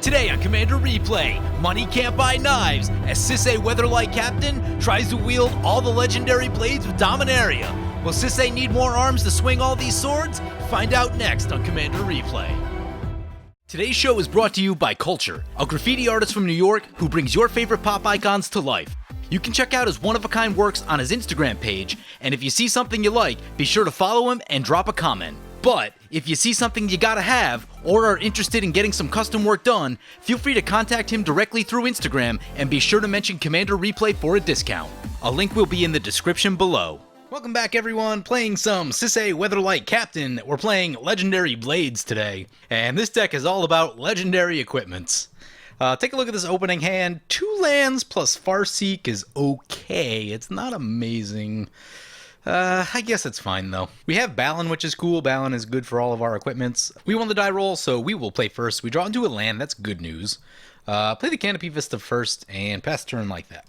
Today on Commander Replay, money can't buy knives as Sisay Weatherlight Captain tries to wield all the legendary blades of Dominaria. Will Sisay need more arms to swing all these swords? Find out next on Commander Replay. Today's show is brought to you by Culture, a graffiti artist from New York who brings your favorite pop icons to life. You can check out his one-of-a-kind works on his Instagram page, and if you see something you like, be sure to follow him and drop a comment. But if you see something you gotta have, or are interested in getting some custom work done, feel free to contact him directly through Instagram and be sure to mention Commander Replay for a discount. A link will be in the description below. Welcome back everyone, playing some Sisay Weatherlight Captain. We're playing Legendary Blades today, and this deck is all about legendary equipments. Take a look at this opening hand. 2 lands plus Farseek is okay, it's not amazing. I guess it's fine though. We have Balin, which is cool. Balin is good for all of our equipments. We won the die roll, so we will play first. We draw into a land, that's good news. Play the Canopy Vista first and pass turn like that.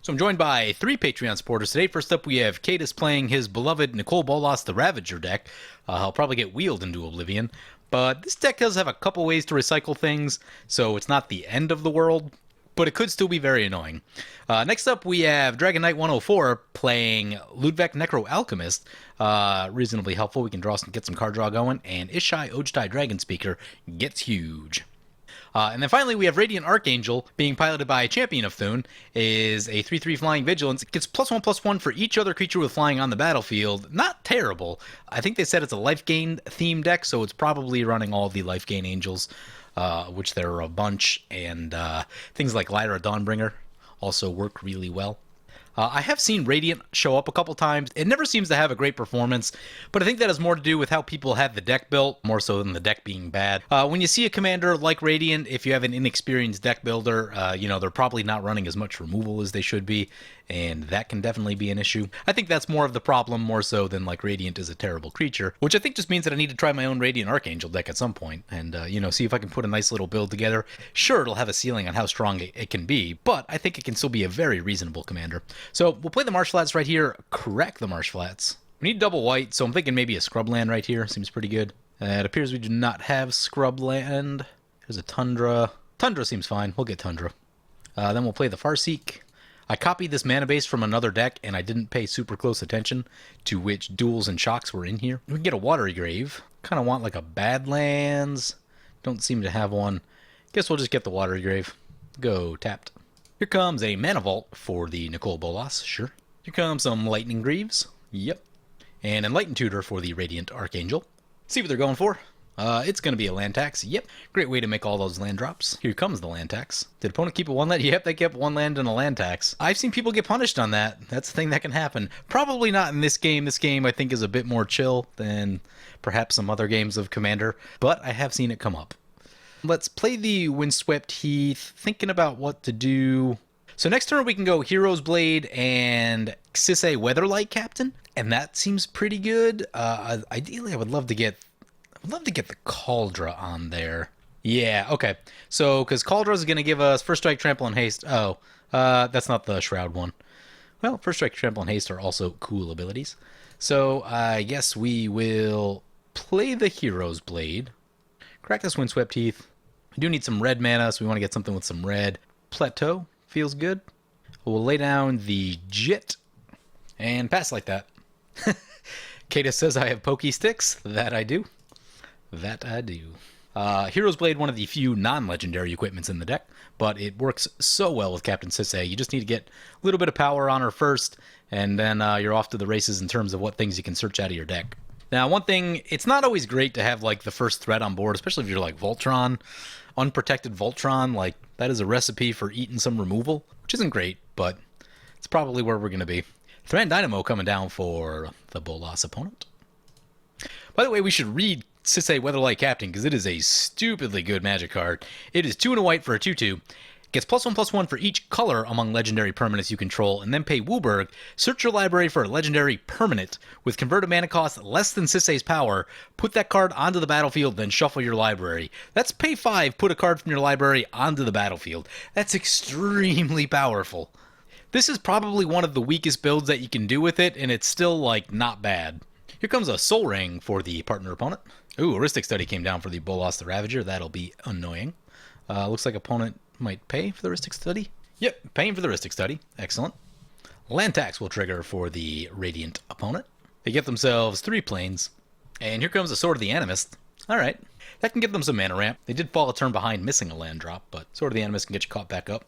So I'm joined by 3 Patreon supporters today. First up we have Cadus playing his beloved Bolas the Ravager deck. He'll probably get wheeled into oblivion. But this deck does have a couple ways to recycle things, so it's not the end of the world. But it could still be very annoying. Next up, we have Dragon Knight 104 playing Ludevic Necro Alchemist. Reasonably helpful. We can get some card draw going. And Ishai Ojtai Dragon Speaker gets huge. And then finally, we have Radiant Archangel being piloted by Champion of Thune. Is a 3/3 Flying Vigilance. It gets +1/+1 for each other creature with flying on the battlefield. Not terrible. I think they said it's a life gain theme deck, so it's probably running all the life gain angels. Which there are a bunch, and things like Lyra Dawnbringer also work really well. I have seen Radiant show up a couple times. It never seems to have a great performance, but I think that has more to do with how people have the deck built, more so than the deck being bad. When you see a commander like Radiant, if you have an inexperienced deck builder, they're probably not running as much removal as they should be, and that can definitely be an issue. I think that's more of the problem, more so than like Radiant is a terrible creature, which I think just means that I need to try my own Radiant Archangel deck at some point, and see if I can put a nice little build together. Sure, it'll have a ceiling on how strong it can be, but I think it can still be a very reasonable commander. So we'll play the Marsh Flats right here, correct the Marsh Flats. We need double white, so I'm thinking maybe a scrub land right here, seems pretty good. It appears we do not have scrub land. There's a Tundra. Tundra seems fine, we'll get Tundra. Then we'll play the Farseek. I copied this mana base from another deck, and I didn't pay super close attention to which duels and shocks were in here. We can get a Watery Grave. Kind of want like a Badlands. Don't seem to have one. Guess we'll just get the Watery Grave. Go tapped. Here comes a Mana Vault for the Bolas, sure. Here comes some Lightning Greaves. Yep. And Enlightened Tutor for the Radiant Archangel. See what they're going for. It's going to be a land tax. Yep. Great way to make all those land drops. Here comes the land tax. Did opponent keep a 1 land? Yep, they kept 1 land and a land tax. I've seen people get punished on that. That's a thing that can happen. Probably not in this game. This game, I think, is a bit more chill than perhaps some other games of Commander, but I have seen it come up. Let's play the Windswept Heath. Thinking about what to do. So next turn we can go Hero's Blade and Sisay Weatherlight Captain, and that seems pretty good. Ideally, I would love to get the Cauldra on there. Yeah, okay. So, because Cauldra is going to give us First Strike, Trample, and Haste. Oh, that's not the Shroud one. Well, First Strike, Trample, and Haste are also cool abilities. So, I guess we will play the Hero's Blade. Crack this Windswept Heath. We do need some red mana, so we want to get something with some red. Plateau feels good. We'll lay down the Jit and pass like that. Kata says I have pokey sticks. That I do. That I do. Hero's Blade, one of the few non-legendary equipments in the deck, but it works so well with Captain Sisay. You just need to get a little bit of power on her first, and then you're off to the races in terms of what things you can search out of your deck. Now, one thing, it's not always great to have like the first threat on board, especially if you're like Voltron. Unprotected Voltron, like that is a recipe for eating some removal, which isn't great, but it's probably where we're going to be. Thran Dynamo coming down for the Bolas opponent. By the way, we should read Sisay Weatherlight Captain because it is a stupidly good magic card. It is 2 and a white for a 2/2. Gets +1/+1 for each color among legendary permanents you control, and then pay Wooburg. Search your library for a legendary permanent with converted mana cost less than Sisay's power. Put that card onto the battlefield, then shuffle your library. That's pay 5, put a card from your library onto the battlefield. That's extremely powerful. This is probably one of the weakest builds that you can do with it, and it's still, like, not bad. Here comes a Soul Ring for the partner opponent. Ooh, Heuristic Study came down for the Bolas the Ravager. That'll be annoying. Looks like opponent might pay for the Rhystic Study. Yep, paying for the Rhystic Study. Excellent. Land tax will trigger for the Radiant opponent. They get themselves 3 planes. And here comes the Sword of the Animist. Alright. That can give them some mana ramp. They did fall a turn behind missing a land drop, but Sword of the Animist can get you caught back up.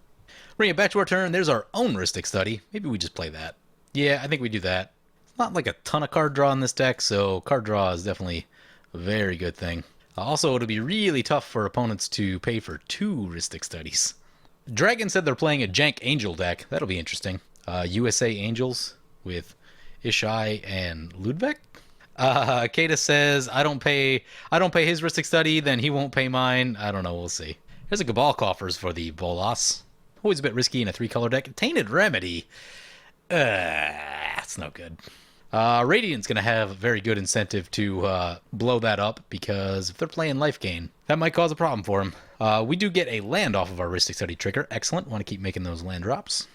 Bring it back to our turn. There's our own Rhystic Study. Maybe we just play that. Yeah, I think we do that. It's not like a ton of card draw in this deck, so card draw is definitely a very good thing. Also, it'll be really tough for opponents to pay for 2 Rhystic Studies. Dragon said they're playing a Jank Angel deck. That'll be interesting. USA Angels with Ishai and Ludevic. Kata says, I don't pay his Rhystic Study, then he won't pay mine. I don't know, we'll see. Here's a Cabal Coffers for the Bolas. Always a bit risky in a 3-color deck. Tainted Remedy. That's no good. Radiant's going to have a very good incentive to blow that up, because if they're playing Life Gain, that might cause a problem for him. We do get a land off of our Rhystic Study trigger. Excellent. Want to keep making those land drops.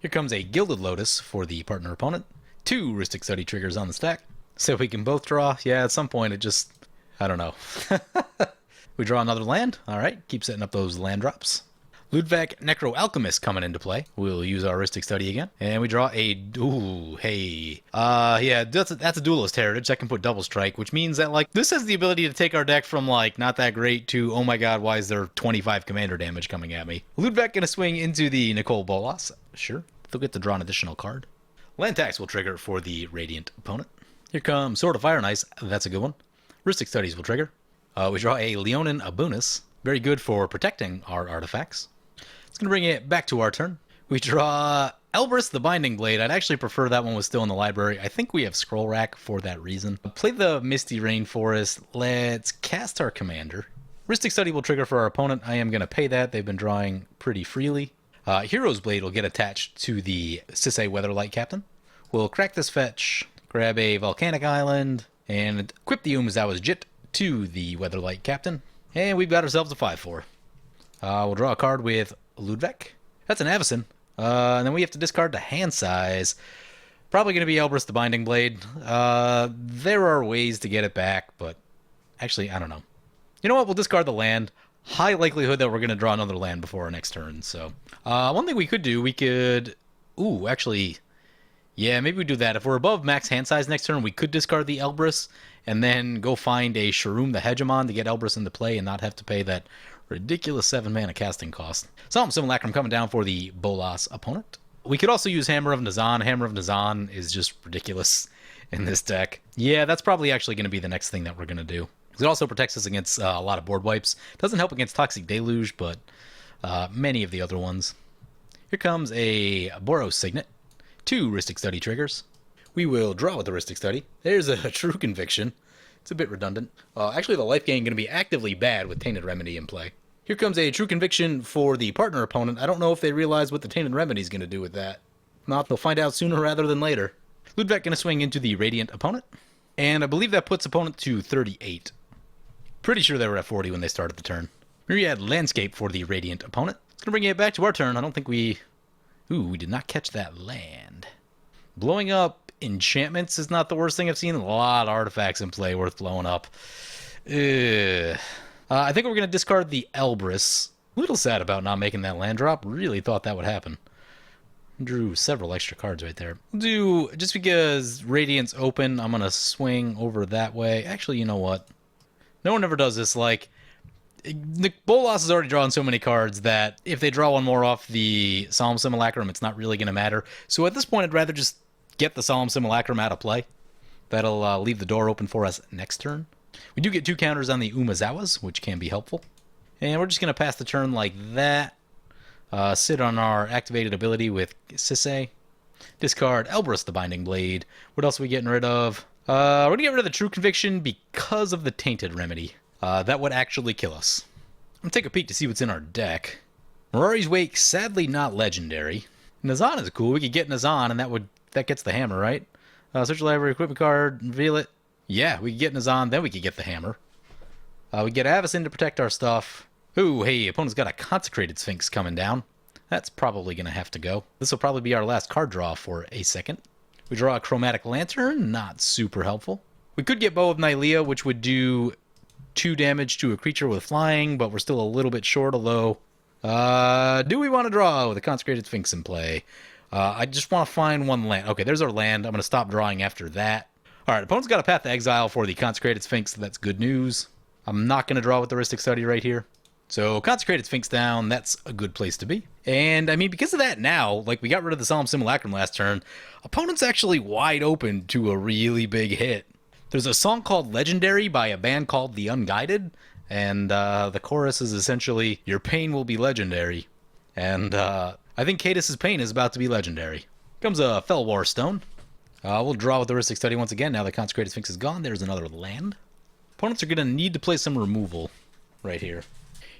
Here comes a Gilded Lotus for the partner opponent. 2 Rhystic Study triggers on the stack. So we can both draw. Yeah, at some point it just... I don't know. We draw another land. Alright, keep setting up those land drops. Ludevic Necro Alchemist coming into play. We'll use our Rhystic Study again. And we draw a... Ooh, hey. Yeah, that's a Duelist Heritage. That can put Double Strike, which means that, like, this has the ability to take our deck from, like, not that great to, oh my god, why is there 25 commander damage coming at me? Ludevic gonna swing into the Nicole Bolas. Sure. They'll get to draw an additional card. Land tax will trigger for the Radiant opponent. Here comes Sword of Fire and Ice. That's a good one. Rhystic Studies will trigger. We draw a Leonin Abunus. Very good for protecting our artifacts. It's going to bring it back to our turn. We draw Elbrus the Binding Blade. I'd actually prefer that one was still in the library. I think we have Scroll Rack for that reason. Play the Misty Rainforest. Let's cast our commander. Rhystic Study will trigger for our opponent. I am going to pay that. They've been drawing pretty freely. Hero's Blade will get attached to the Sisay Weatherlight Captain. We'll crack this fetch, grab a Volcanic Island, and equip the Umezawa's Jit to the Weatherlight Captain. And we've got ourselves a 5/4. We'll draw a card with Ludevic. That's an Avacyn. And then we have to discard the hand size. Probably going to be Elbrus the Binding Blade. There are ways to get it back, but actually, I don't know. You know what? We'll discard the land. High likelihood that we're going to draw another land before our next turn. So, one thing we could do, we could... Ooh, actually... Yeah, maybe we do that. If we're above max hand size next turn, we could discard the Elbrus and then go find a Sharum the Hegemon to get Elbrus into play and not have to pay that ridiculous 7-mana casting cost. Solemn Simulacrum coming down for the Bolas opponent. We could also use Hammer of Nazan. Hammer of Nazan is just ridiculous in this deck. Yeah, that's probably actually going to be the next thing that we're going to do. It also protects us against a lot of board wipes. Doesn't help against Toxic Deluge, but many of the other ones. Here comes a Boros Signet. 2 Rhystic Study triggers. We will draw with the Rhystic Study. There's a True Conviction. It's a bit redundant. Actually, the life gain going to be actively bad with Tainted Remedy in play. Here comes a True Conviction for the partner opponent. I don't know if they realize what the Tainted Remedy is going to do with that. If not, they'll find out sooner rather than later. Ludevic going to swing into the Radiant opponent. And I believe that puts opponent to 38. Pretty sure they were at 40 when they started the turn. Myriad Landscape for the Radiant opponent. It's going to bring it back to our turn. I don't think we... Ooh, we did not catch that land. Blowing up enchantments is not the worst thing I've seen. A lot of artifacts in play worth blowing up. I think we're going to discard the Elbrus. A little sad about not making that land drop. Really thought that would happen. Drew several extra cards right there. Just because Radiant's open, I'm going to swing over that way. Actually, you know what? No one ever does this. Like, Bolas has already drawn so many cards that if they draw one more off the Solemn Simulacrum, it's not really going to matter. So at this point, I'd rather just get the Solemn Simulacrum out of play. That'll leave the door open for us next turn. We do get 2 counters on the Umezawas, which can be helpful. And we're just going to pass the turn like that. Sit on our activated ability with Sisay. Discard Elbrus the Binding Blade. What else are we getting rid of? We're going to get rid of the True Conviction because of the Tainted Remedy. That would actually kill us. I'm going to take a peek to see what's in our deck. Mirari's Wake, sadly not legendary. Nazan is cool. We could get Nazan, and that gets the hammer, right? Search the library, equipment card, reveal it. Yeah, we could get Nazan, then we could get the hammer. We get Avacyn to protect our stuff. Ooh, hey, opponent's got a Consecrated Sphinx coming down. That's probably going to have to go. This will probably be our last card draw for a second. We draw a Chromatic Lantern, not super helpful. We could get Bow of Nylea, which would do 2 damage to a creature with flying, but we're still a little bit short, although... do we want to draw with a Consecrated Sphinx in play? I just want to find one land. Okay, there's our land. I'm going to stop drawing after that. Alright, opponent's got a Path to Exile for the Consecrated Sphinx, so that's good news. I'm not going to draw with the Rhystic Study right here. So, Consecrated Sphinx down, that's a good place to be. And, I mean, because of that now, like, we got rid of the Solemn Simulacrum last turn, opponent's actually wide open to a really big hit. There's a song called Legendary by a band called The Unguided, and the chorus is essentially, your pain will be legendary. And I think Cadus's pain is about to be legendary. Comes a Fellwar Stone. We'll draw with the Rhystic Study once again. Now the Consecrated Sphinx is gone, there's another land. Opponents are going to need to play some removal right here.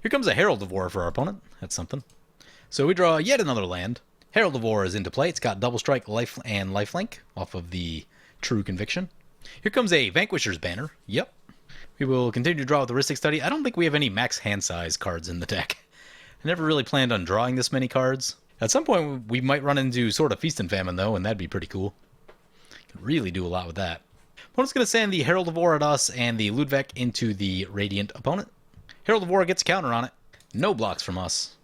Here comes a Herald of War for our opponent. That's something. So we draw yet another land. Herald of War is into play. It's got double strike, life, and lifelink off of the True Conviction. Here comes a Vanquisher's Banner. Yep. We will continue to draw with the Rhystic Study. I don't think we have any max hand size cards in the deck. I never really planned on drawing this many cards. At some point, we might run into sort of Feast and Famine, though, and that'd be pretty cool. Could really do a lot with that. Opponent's going to send the Herald of War at us and the Ludevic into the Radiant opponent. Herald of War gets a counter on it. No blocks from us.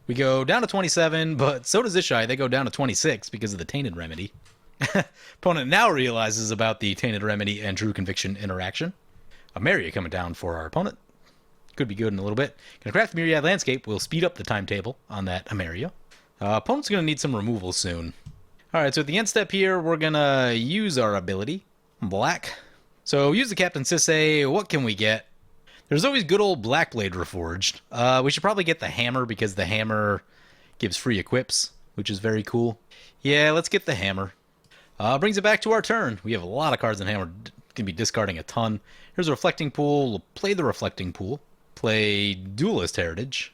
We go down to 27, but so does Ishai. They go down to 26 because of the Tainted Remedy. Opponent now realizes about the Tainted Remedy and True Conviction interaction. A Maria coming down for our opponent. Could be good in a little bit. Gonna craft Myriad Landscape. We'll speed up the timetable on that Ameria. Opponent's gonna need some removal soon. Alright, so at the end step here, we're gonna use our ability. Black. So use the Captain Sisay. What can we get? There's always good old Blackblade Reforged. We should probably get the Hammer because the Hammer gives free equips, which is very cool. Yeah, let's get the Hammer. Brings it back to our turn. We have a lot of cards in Hammer. Gonna be discarding a ton. Here's a Reflecting Pool. We'll play the Reflecting Pool. Play Duelist Heritage.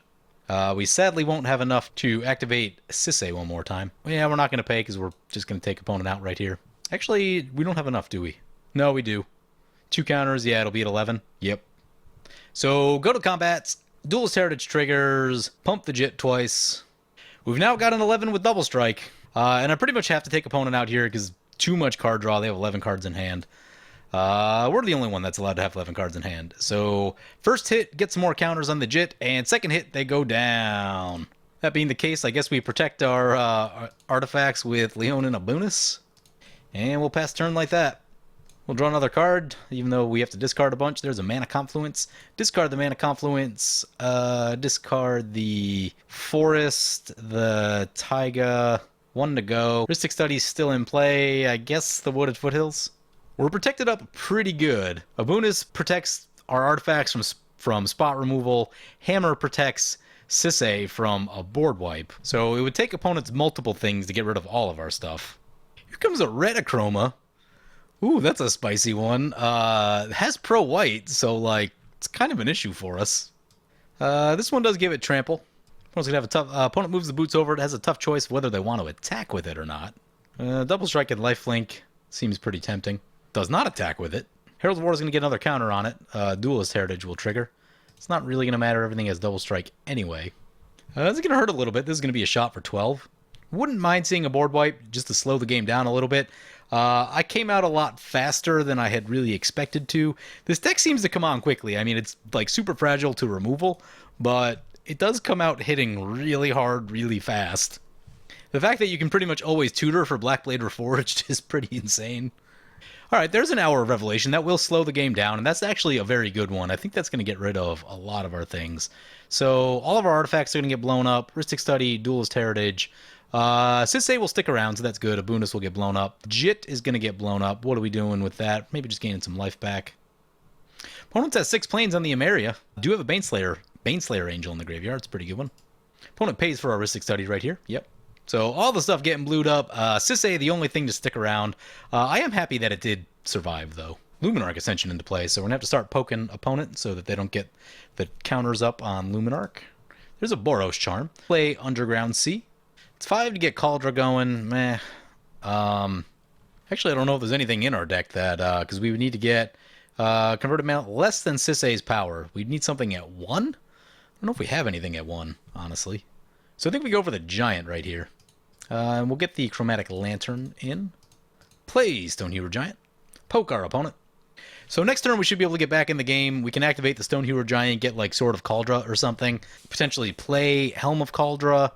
We sadly won't have enough to activate Sisay one more time. Yeah, we're not going to pay because we're just going to take opponent out right here. Actually, we don't have enough, do we? No, we do. 2 counters. Yeah, it'll be at 11. Yep. So, go to combats. Duelist Heritage triggers. Pump the Jit twice. We've now got an 11 with Double Strike. And I pretty much have to take opponent out here because too much card draw. They have 11 cards in hand. We're the only one that's allowed to have 11 cards in hand. So, first hit, get some more counters on the Jit, and second hit, they go down. That being the case, I guess we protect our artifacts with Leon and a bonus. And we'll pass turn like that. We'll draw another card, even though we have to discard a bunch. There's a Mana Confluence. Discard the Mana Confluence. Discard the Forest, the Taiga. 1 to go. Rhystic Study's still in play. I guess the Wooded Foothills. We're protected up pretty good. Abunus protects our artifacts from spot removal. Hammer protects Sisay from a board wipe. So it would take opponents multiple things to get rid of all of our stuff. Here comes a Retachroma. Ooh, that's a spicy one. It has pro white, so like it's kind of an issue for us. This one does give it trample. Opponent's gonna have a tough. Opponent moves the boots over. It has a tough choice whether they want to attack with it or not. Double strike and lifelink seems pretty tempting. Does not attack with it. Herald of War is going to get another counter on it. Duelist Heritage will trigger. It's not really going to matter. Everything has double strike anyway. This is going to hurt a little bit. This is going to be a shot for 12. Wouldn't mind seeing a board wipe just to slow the game down a little bit. I came out a lot faster than I had really expected to. This deck seems to come on quickly. I mean, it's like super fragile to removal, but it does come out hitting really hard, really fast. The fact that you can pretty much always tutor for Blackblade Reforged is pretty insane. Alright, there's an Hour of Revelation. That will slow the game down, and that's actually a very good one. I think that's going to get rid of a lot of our things. So, all of our artifacts are going to get blown up. Rhystic Study, Duelist Heritage. Sisay will stick around, so that's good. Abunus will get blown up. Jit is going to get blown up. What are we doing with that? Maybe just gaining some life back. Opponents has 6 planes on the Emeria. Do have a Baneslayer Angel in the graveyard. It's a pretty good one. Opponent pays for our Rhystic Study right here. Yep. So all the stuff getting blued up. Sisay, the only thing to stick around. I am happy that it did survive, though. Luminarch Ascension into play, so we're going to have to start poking opponent so that they don't get the counters up on Luminarch. There's a Boros Charm. Play Underground Sea. It's 5 to get Cauldra going. Meh. Actually, I don't know if there's anything in our deck that, because we would need to get converted mana less than Sisay's power. We'd need something at 1? I don't know if we have anything at 1, honestly. So I think we go for the Giant right here. And we'll get the Chromatic Lantern in. Play Stonehewer Giant. Poke our opponent. So next turn we should be able to get back in the game. We can activate the Stone Hero Giant, get like Sword of Cauldra or something. Potentially play Helm of Cauldra,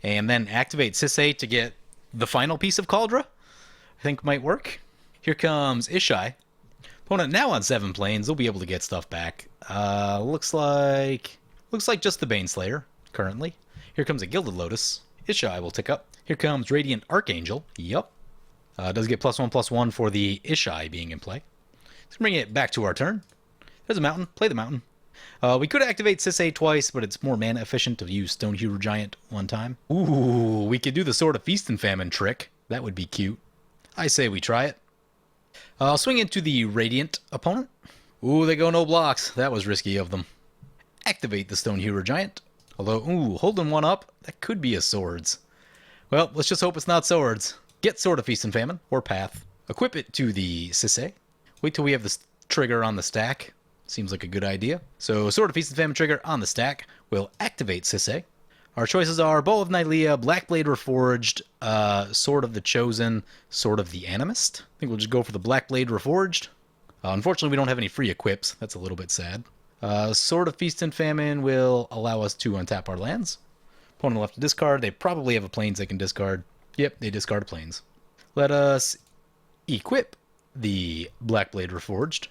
and then activate Sisay to get the final piece of Cauldra. I think might work. Here comes Ishai. Opponent now on 7 planes. They'll be able to get stuff back. Looks like just the Baneslayer currently. Here comes a Gilded Lotus. Ishai will tick up. Here comes Radiant Archangel. Yup. Does get +1/+1 for the Ishai being in play. Let's bring it back to our turn. There's a mountain. Play the mountain. We could activate Sisay twice, but it's more mana efficient to use Stone Hero Giant one time. Ooh, we could do the Sword of Feast and Famine trick. That would be cute. I say we try it. I'll swing into the Radiant opponent. Ooh, they go no blocks. That was risky of them. Activate the Stone Hero Giant. Although, ooh, holding one up, that could be a Swords. Well, let's just hope it's not Swords. Get Sword of Feast and Famine, or Path. Equip it to the Sisay. Wait till we have this trigger on the stack. Seems like a good idea. So, Sword of Feast and Famine trigger on the stack. We'll activate Sisay. Our choices are Bow of Nylea, Blackblade Reforged, Sword of the Chosen, Sword of the Animist. I think we'll just go for the Blackblade Reforged. Unfortunately, we don't have any free equips. That's a little bit sad. Sword of Feast and Famine will allow us to untap our lands. Opponent will have to discard. They probably have a planes they can discard. Yep, they discard planes. Let us equip the Blackblade Reforged.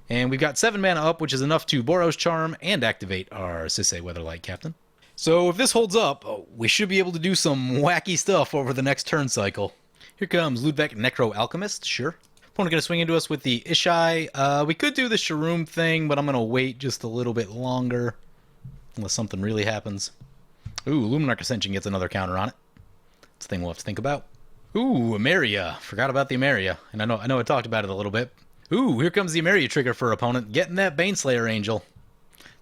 And we've got 7 mana up, which is enough to Boros Charm and activate our Sisay Weatherlight Captain. So if this holds up, we should be able to do some wacky stuff over the next turn cycle. Here comes Ludevic Necro Alchemist, sure. Opponent going to swing into us with the Ishai. We could do the Shroom thing, but I'm going to wait just a little bit longer. Unless something really happens. Ooh, Luminarch Ascension gets another counter on it. It's a thing we'll have to think about. Ooh, Emeria. Forgot about the Emeria. And I know I talked about it a little bit. Ooh, here comes the Emeria trigger for opponent. Getting that Baneslayer Angel.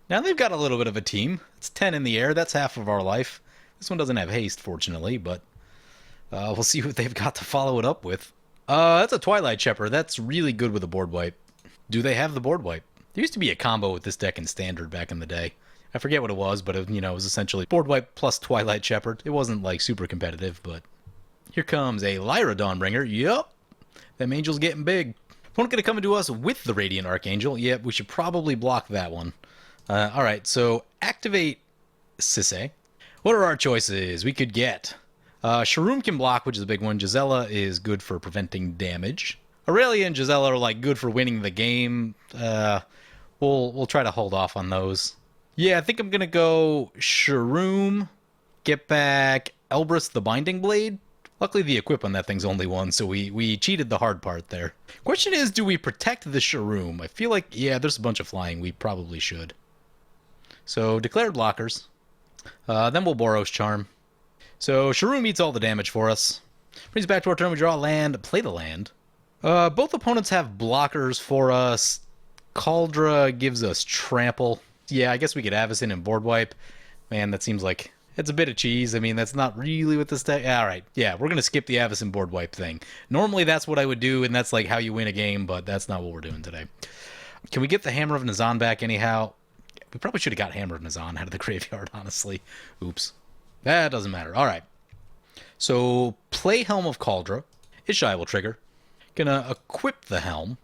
Now they've got a little bit of a team. It's 10 in the air. That's half of our life. This one doesn't have haste, fortunately, but we'll see what they've got to follow it up with. That's a Twilight Shepherd. That's really good with a board wipe. Do they have the board wipe? There used to be a combo with this deck in Standard back in the day. I forget what it was, but it was essentially board wipe plus Twilight Shepherd. It wasn't like super competitive, but here comes a Lyra Dawnbringer. Yup, them angels getting big. Opponent going to come into us with the Radiant Archangel. Yep, we should probably block that one. All right, so activate Sisay. What are our choices? We could get Shroom can block, which is a big one. Gisela is good for preventing damage. Aurelia and Gisela are like good for winning the game. We'll try to hold off on those. Yeah, I think I'm gonna go Shroom. Get back Elbrus the Binding Blade. Luckily, the equip on that thing's only 1, so we cheated the hard part there. Question is, do we protect the Shroom? I feel like, yeah, there's a bunch of flying. We probably should. So, declared blockers. Then we'll Boros Charm. So, Shroom eats all the damage for us. Brings us back to our turn. We draw a land, play the land. Both opponents have blockers for us. Cauldra gives us Trample. Yeah, I guess we could Avacyn and Board Wipe. Man, that seems like it's a bit of cheese. I mean, that's not really what this deck... All right, yeah, we're going to skip the Avacyn Board Wipe thing. Normally, that's what I would do, and that's like how you win a game, but that's not what we're doing today. Can we get the Hammer of Nazan back anyhow? We probably should have got Hammer of Nazan out of the graveyard, honestly. Oops. That doesn't matter. All right. So, play Helm of Cauldra. Ishai will trigger. Gonna equip the Helm.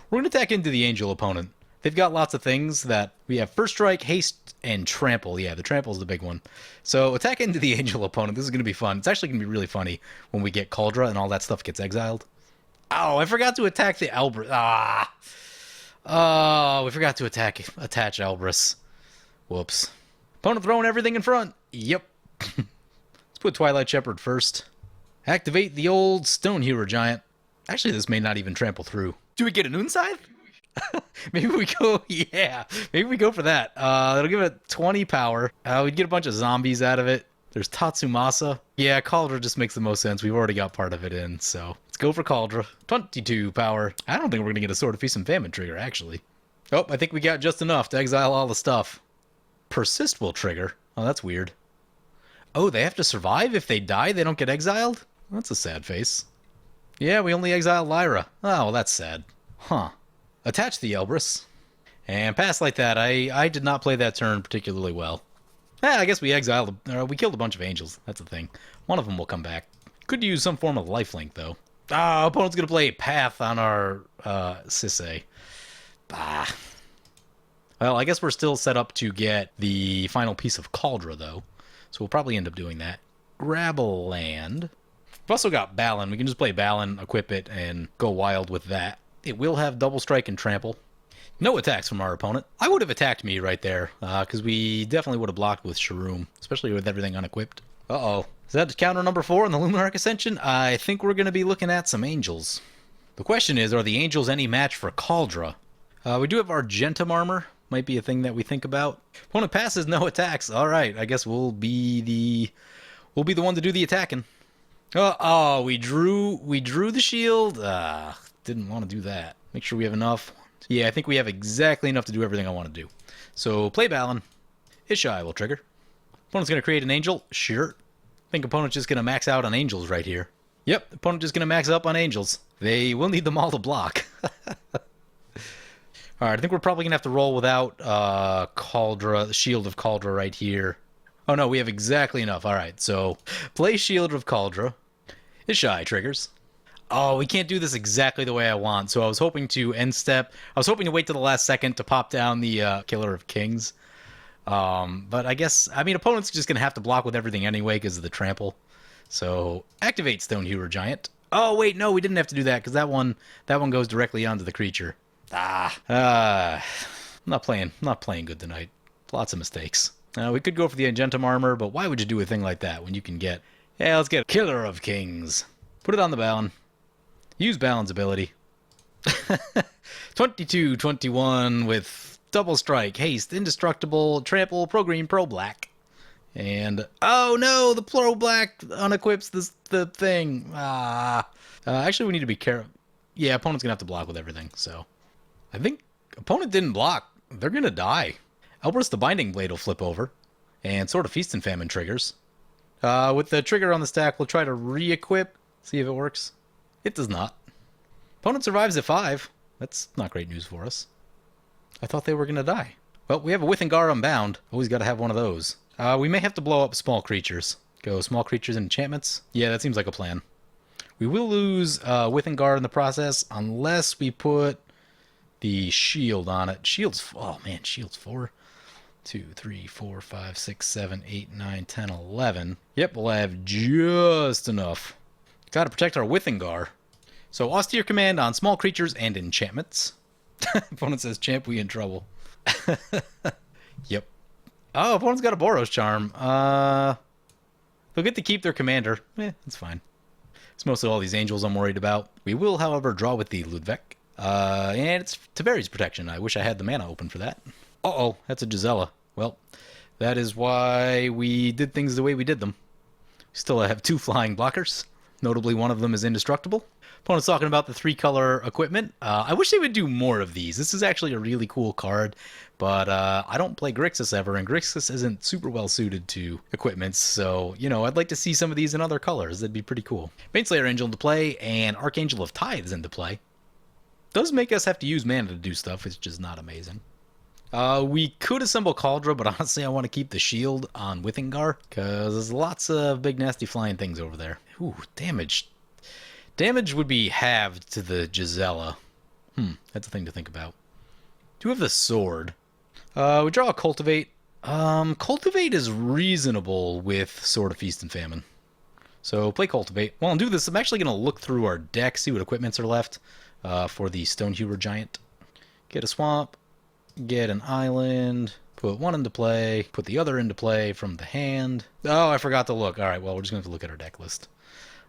We're gonna attack into the Angel opponent. They've got lots of things that... We have First Strike, Haste, and Trample. Yeah, the Trample is the big one. So, attack into the Angel opponent. This is gonna be fun. It's actually gonna be really funny when we get Cauldra and all that stuff gets exiled. Oh, I forgot to attack the Elbrus. Ah! Oh, we forgot to attach Elbrus. Whoops. Opponent throwing everything in front. Yep. Let's put Twilight Shepherd first. Activate the old Stone Hero Giant. Actually, this may not even trample through. Do we get an Unscythe? Maybe we go, yeah. Maybe we go for that. That'll give it 20 power. We'd get a bunch of zombies out of it. There's Tatsumasa. Yeah, Cauldra just makes the most sense. We've already got part of it in, so let's go for Cauldra. 22 power. I don't think we're going to get a Sword of Feast and Famine trigger, actually. Oh, I think we got just enough to exile all the stuff. Persist will trigger. Oh, that's weird. Oh, they have to survive? If they die, they don't get exiled? That's a sad face. Yeah, we only exile Lyra. Oh, well, that's sad. Huh. Attach the Elbrus. And pass like that. I did not play that turn particularly well. I guess we exiled... we killed a bunch of angels. That's the thing. One of them will come back. Could use some form of lifelink, though. Ah, opponent's going to play Path on our Sisay. Bah. Well, I guess we're still set up to get the final piece of Cauldron, though. So we'll probably end up doing that. Grab a land. We've also got Balin. We can just play Balin, equip it, and go wild with that. It will have double strike and trample. No attacks from our opponent. I would have attacked me right there, because we definitely would have blocked with Shroom, especially with everything unequipped. Uh-oh. Is that counter number 4 on the Luminarch Ascension? I think we're going to be looking at some Angels. The question is, are the Angels any match for Cauldron? We do have Argentum armor. Might be a thing that we think about. Opponent passes, no attacks. All right, I guess we'll be the one to do the attacking. Oh, we drew the shield. Didn't want to do that. Make sure we have enough. Yeah, I think we have exactly enough to do everything I want to do. So play Balin. Ishai will trigger. Opponent's going to create an Angel. Sure. I think opponent's just going to max out on Angels right here. Yep, opponent just going to max up on Angels. They will need them all to block. All right, I think we're probably going to have to roll without Cauldron, Shield of Cauldron right here. Oh, no, we have exactly enough. All right, so play Shield of Cauldron. Ishai triggers. Oh, we can't do this exactly the way I want, so I was hoping to end step. I was hoping to wait to the last second to pop down the Killer of Kings. But I guess, I mean, opponent's just going to have to block with everything anyway because of the trample. So activate Stonehewer Giant. Oh, wait, no, we didn't have to do that because that one goes directly onto the creature. I'm not playing good tonight. Lots of mistakes. We could go for the Argentum armor, but why would you do a thing like that when you can get... Yeah, let's get Killer of Kings. Put it on the Balin. Use Balin's ability. 22-21 with double strike, haste, indestructible, trample, pro green, pro black. And, oh no, the pro black unequips the thing. Actually, we need to be careful. Yeah, opponent's going to have to block with everything, so... I think opponent didn't block. They're going to die. Elbrus the Binding Blade will flip over. And Sword of Feast and Famine triggers. With the trigger on the stack, we'll try to re-equip. See if it works. It does not. Opponent survives at 5. That's not great news for us. I thought they were going to die. Well, we have a Withengar Unbound. Always got to have one of those. We may have to blow up small creatures. Go small creatures and enchantments. Yeah, that seems like a plan. We will lose Withengar in the process unless we put... the shield on it. Shield's, oh man, shield's 4, 2, 3, 4, 5, 6, 7, 8, 9, 10, 11. Yep, we'll have just enough. Gotta protect our Withengar. So austere command on small creatures and enchantments. Opponent says, champ, we in trouble. Yep. Oh, opponent's got a Boros Charm. They'll get to keep their commander. That's fine. It's mostly all these Angels I'm worried about. We will, however, draw with the Ludevic. And it's Tiberi's protection. I wish I had the mana open for that. Uh-oh, that's a Gisela. Well, that is why we did things the way we did them. Still, I have 2 flying blockers. Notably, one of them is indestructible. Opponent's talking about the 3-color equipment. I wish they would do more of these. This is actually a really cool card, but I don't play Grixis ever, and Grixis isn't super well suited to equipments, so, you know, I'd like to see some of these in other colors. That'd be pretty cool. Baneslayer Angel into play, and Archangel of Tithes into play. Does make us have to use mana to do stuff, it's just not amazing. We could assemble Cauldron, but honestly I want to keep the shield on Withengar, because there's lots of big nasty flying things over there. Ooh, damage. Damage would be halved to the Gisela. That's a thing to think about. Do have the sword. We draw a Cultivate. Cultivate is reasonable with Sword of Feast and Famine. So play Cultivate. While I'm doing this, I'm actually going to look through our deck, see what equipments are left for the Stonehewer Giant. Get a swamp, get an island, put one into play, put the other into play from the hand. Oh, I forgot to look. All right, well, we're just going to have to look at our deck list.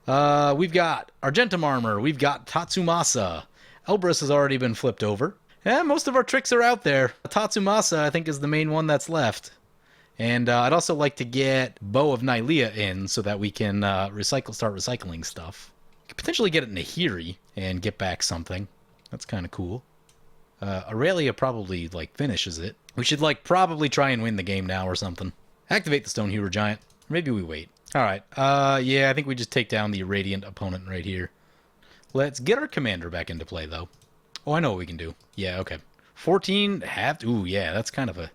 We've got Argentum Armor, we've got Tatsumasa. Elbrus has already been flipped over. And most of our tricks are out there. Tatsumasa, I think, is the main one that's left. And I'd also like to get Bow of Nylea in so that we can start recycling stuff. Could potentially get it Nahiri and get back something. That's kind of cool. Aurelia probably, finishes it. We should, probably try and win the game now or something. Activate the Stonehewer Giant. Maybe we wait. Alright, yeah, I think we just take down the Radiant opponent right here. Let's get our commander back into play, though. Oh, I know what we can do. Yeah, okay. 14 half. Ooh, yeah, that's kind of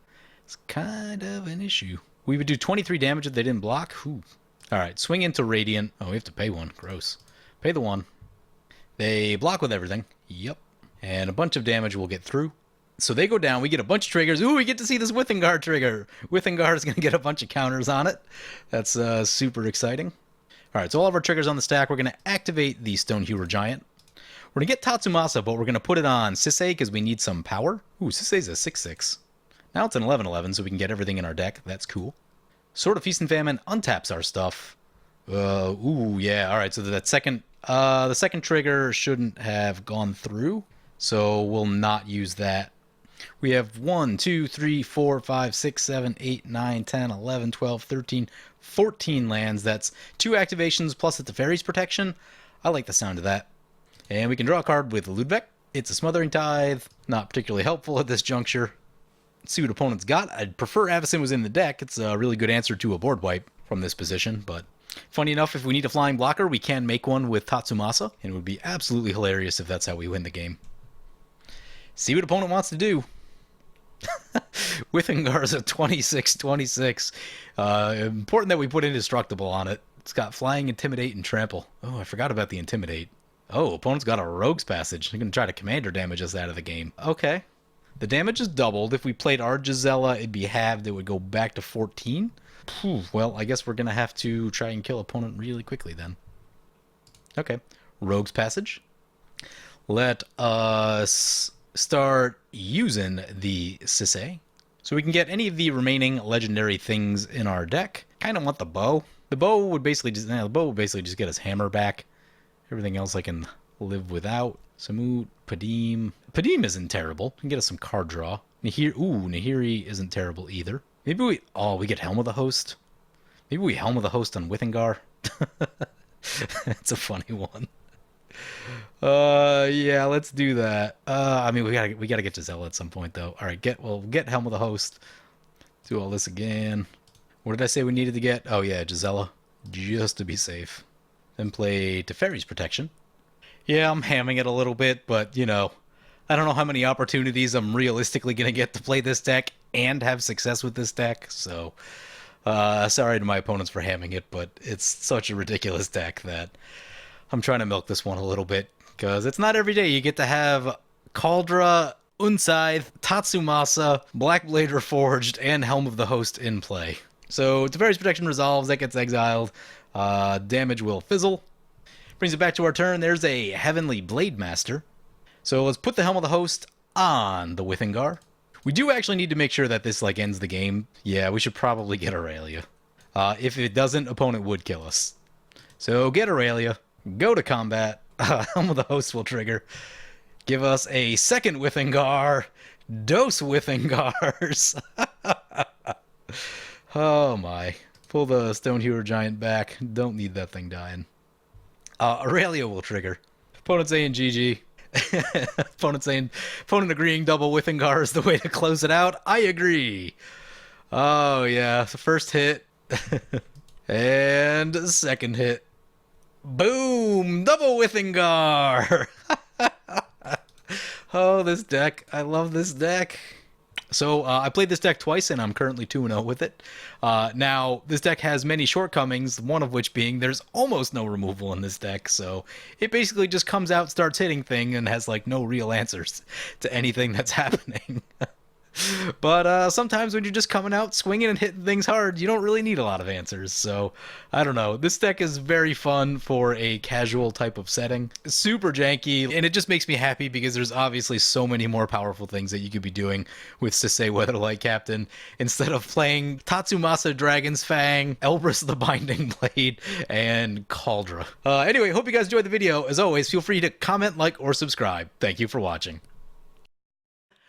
an issue. We would do 23 damage if they didn't block. Ooh. Alright, swing into Radiant. Oh, we have to pay one. Gross. Pay the one. They block with everything. Yep. And a bunch of damage will get through. So they go down. We get a bunch of triggers. Ooh, we get to see this Withengar trigger. Withengar is going to get a bunch of counters on it. That's super exciting. All right, so all of our triggers on the stack. We're going to activate the Stonehewer Giant. We're going to get Tatsumasa, but we're going to put it on Sisay because we need some power. Ooh, Sisay's a 6/6. Now it's an 11/11, so we can get everything in our deck. That's cool. Sword of Feast and Famine untaps our stuff. Ooh, yeah. All right, so the second trigger shouldn't have gone through, so we'll not use that. We have 1, 2, 3, 4, 5, 6, 7, 8, 9, 10, 11, 12, 13, 14 lands. That's 2 activations plus it's a Fairy's Protection. I like the sound of that. And we can draw a card with Ludevic. It's a Smothering Tithe. Not particularly helpful at this juncture. Let's see what opponent's got. I'd prefer Avacyn was in the deck. It's a really good answer to a board wipe from this position, but funny enough, if we need a flying blocker, we can make one with Tatsumasa, and it would be absolutely hilarious if that's how we win the game. See what opponent wants to do. Withengar's a 26/26. Important that we put Indestructible on it. It's got Flying, Intimidate, and Trample. Oh, I forgot about the Intimidate. Oh, opponent's got a Rogue's Passage. They're going to try to commander damage us out of the game. Okay. The damage is doubled. If we played our Gisela, it'd be halved. It would go back to 14. Well, I guess we're going to have to try and kill opponent really quickly then. Okay. Rogue's Passage. Let us start using the Sisay. So we can get any of the remaining legendary things in our deck. Kind of want the bow. The bow would basically just get us hammer back. Everything else I can live without. Samut, Padim. Padim isn't terrible. We can get us some card draw. Nahiri isn't terrible either. Maybe we get Helm of the Host. Maybe we Helm of the Host on Withengar. That's a funny one. Yeah, let's do that. I mean, we gotta get Gisela at some point though. All right, get Helm of the Host. Do all this again. What did I say we needed to get? Oh yeah, Gisela, just to be safe. Then play Teferi's Protection. Yeah, I'm hamming it a little bit, but you know, I don't know how many opportunities I'm realistically gonna get to play this deck and have success with this deck. So, sorry to my opponents for hamming it, but it's such a ridiculous deck that I'm trying to milk this one a little bit, because it's not every day you get to have Kaldra, Unscythe, Tatsumasa, Blackblade Reforged, and Helm of the Host in play. So Teferi's Protection resolves, that gets exiled. Damage will fizzle. Brings it back to our turn. There's a Heavenly Blade Master. So let's put the Helm of the Host on the Withengar. We do actually need to make sure that this ends the game. Yeah, we should probably get Aurelia. If it doesn't, opponent would kill us. So get Aurelia. Go to combat. Helm of the Host will trigger. Give us a second Withengar. Dose Withengars. Oh my. Pull the Stonehewer Giant back. Don't need that thing dying. Aurelia will trigger. Opponent saying GG. Opponent agreeing double Withengar is the way to close it out. I agree. Oh yeah. The first hit. And second hit. Boom! Double Withengar! Oh, this deck. I love this deck. So, I played this deck twice, and I'm currently 2-0 with it. Now, this deck has many shortcomings, one of which being there's almost no removal in this deck, so it basically just comes out, starts hitting thing, and has, no real answers to anything that's happening. But sometimes when you're just coming out, swinging and hitting things hard, you don't really need a lot of answers. So, I don't know. This deck is very fun for a casual type of setting. Super janky, and it just makes me happy because there's obviously so many more powerful things that you could be doing with Sisay Weatherlight Captain instead of playing Tatsumasa Dragon's Fang, Elbrus the Binding Blade, and Kaldra. Anyway, hope you guys enjoyed the video. As always, feel free to comment, like, or subscribe. Thank you for watching.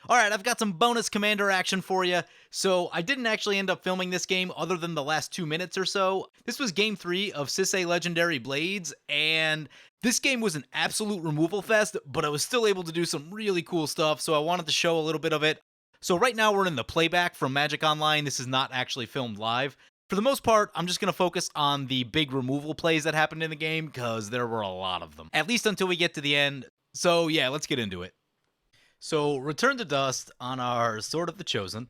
Alright, I've got some bonus commander action for you. So, I didn't actually end up filming this game other than the last 2 minutes or so. This was game 3 of Sisay Legendary Blades, and this game was an absolute removal fest, but I was still able to do some really cool stuff, so I wanted to show a little bit of it. So right now we're in the playback from Magic Online. This is not actually filmed live. For the most part, I'm just going to focus on the big removal plays that happened in the game, because there were a lot of them. At least until we get to the end. So yeah, let's get into it. So, Return to Dust on our Sword of the Chosen.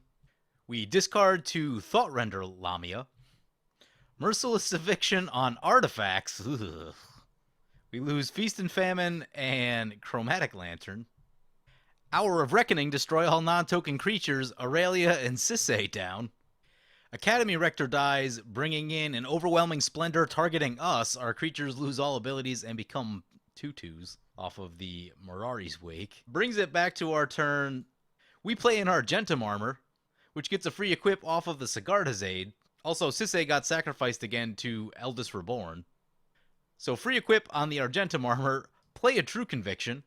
We discard to Thought Render Lamia. Merciless Eviction on Artifacts. Ugh. We lose Feast and Famine and Chromatic Lantern. Hour of Reckoning, destroy all non-token creatures, Aurelia and Sisay down. Academy Rector dies, bringing in an overwhelming splendor targeting us. Our creatures lose all abilities and become 2/2s off of the Mirari's Wake. Brings it back to our turn. We play an Argentum Armor, which gets a free equip off of the Sigarda's Aid. Also, Sisay got sacrificed again to Eldest Reborn. So free equip on the Argentum Armor, play a True Conviction,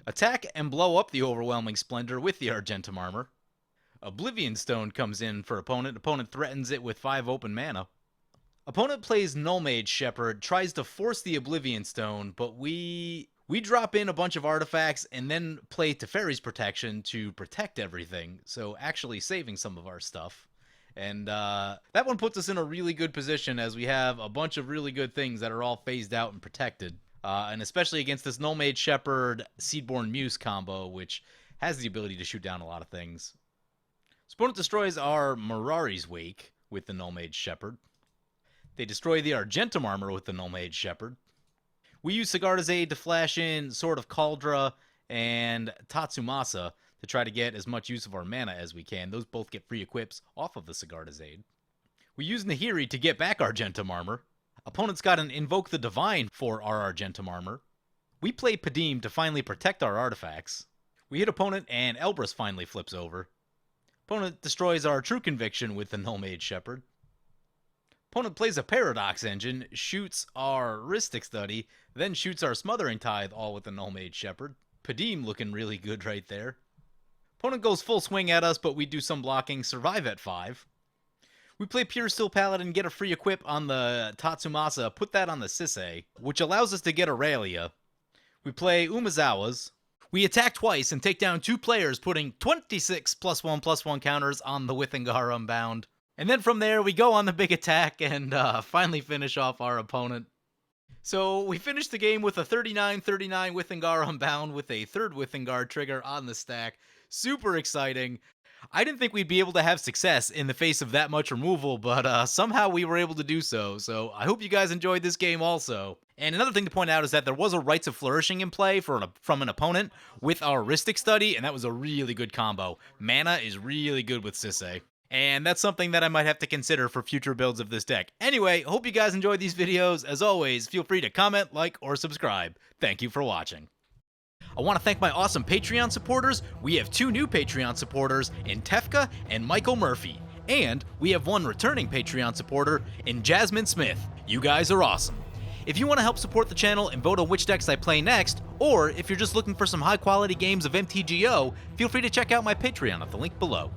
attack and blow up the Overwhelming Splendor with the Argentum Armor. Oblivion Stone comes in for opponent. Opponent threatens it with 5 open mana. Opponent plays Null Mage Shepherd, tries to force the Oblivion Stone, but we drop in a bunch of artifacts and then play Teferi's Protection to protect everything, so actually saving some of our stuff. And that one puts us in a really good position as we have a bunch of really good things that are all phased out and protected. And especially against this Null Mage Shepherd Seedborn Muse combo, which has the ability to shoot down a lot of things. So opponent destroys our Mirari's Wake with the Null Mage Shepherd. They destroy the Argentum Armor with the Null Mage Shepherd. We use Sigarda's Aid to flash in Sword of Cauldra and Tatsumasa to try to get as much use of our mana as we can. Those both get free equips off of the Sigarda's Aid. We use Nahiri to get back Argentum Armor. Opponent's got an Invoke the Divine for our Argentum Armor. We play Padim to finally protect our artifacts. We hit opponent and Elbrus finally flips over. Opponent destroys our True Conviction with the Null Mage Shepherd. Opponent plays a Paradox Engine, shoots our Rhystic Study, then shoots our Smothering Tithe, all with the Null Mage Shepherd. Padim looking really good right there. Opponent goes full swing at us, but we do some blocking, survive at 5. We play Pure Steel Paladin, get a free equip on the Tatsumasa, put that on the Sisay, which allows us to get Aurelia. We play Umezawa's. We attack twice and take down 2 players, putting 26 +1/+1 counters on the Withengar Unbound. And then from there, we go on the big attack and finally finish off our opponent. So we finished the game with a 39-39 Withengar Unbound with a 3rd Withengar trigger on the stack. Super exciting. I didn't think we'd be able to have success in the face of that much removal, but somehow we were able to do so. So I hope you guys enjoyed this game also. And another thing to point out is that there was a Rites of Flourishing in play from an opponent with our Rhystic Study, and that was a really good combo. Mana is really good with Sisay. And that's something that I might have to consider for future builds of this deck. Anyway, hope you guys enjoyed these videos. As always, feel free to comment, like, or subscribe. Thank you for watching. I want to thank my awesome Patreon supporters. We have 2 new Patreon supporters in Tefka and Michael Murphy. And we have 1 returning Patreon supporter in Jasmine Smith. You guys are awesome. If you want to help support the channel and vote on which decks I play next, or if you're just looking for some high quality games of MTGO, feel free to check out my Patreon at the link below.